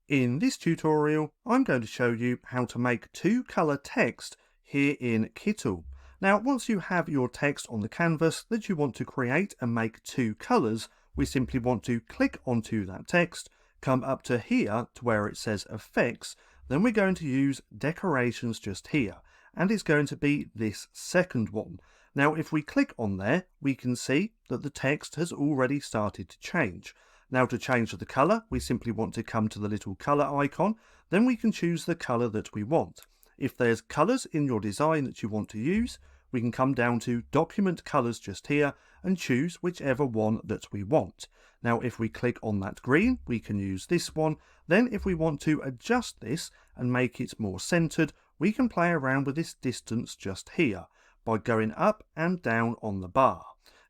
In this tutorial, I'm going to show you how to make two color text here in Kittl. Now, once you have your text on the canvas that you want to create and make two colors, we simply want to click onto that text, come up to here to where it says Effects, then we're going to use Decorations just here, and it's going to be this second one. Now, if we click on there, we can see that the text has already started to change. Now, to change the color, we simply want to come to the little color icon, then we can choose the color that we want. If there's colors in your design that you want to use, we can come down to Document Colors just here and choose whichever one that we want. Now, if we click on that green, we can use this one. Then if we want to adjust this and make it more centered, we can play around with this distance just here by going up and down on the bar.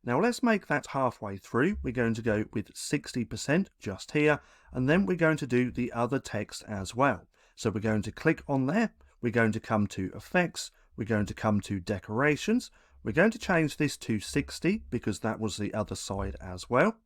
Now let's make that halfway through. We're going to go with 60% just here, and then we're going to do the other text as well. So we're going to click on there, we're going to come to Effects, we're going to come to Decorations, we're going to change this to 60 because that was the other side as well.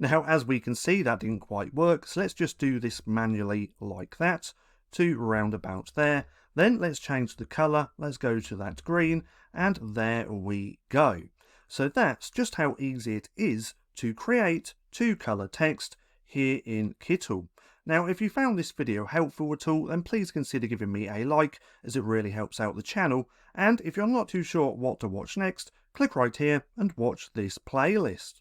Now, as we can see, that didn't quite work, so let's just do this manually like that to round about there. Then let's change the color, let's go to that green, and there we go. So that's just how easy it is to create two color text here in Kittl. Now, if you found this video helpful at all, then please consider giving me a like, as it really helps out the channel. And if you're not too sure what to watch next, click right here and watch this playlist.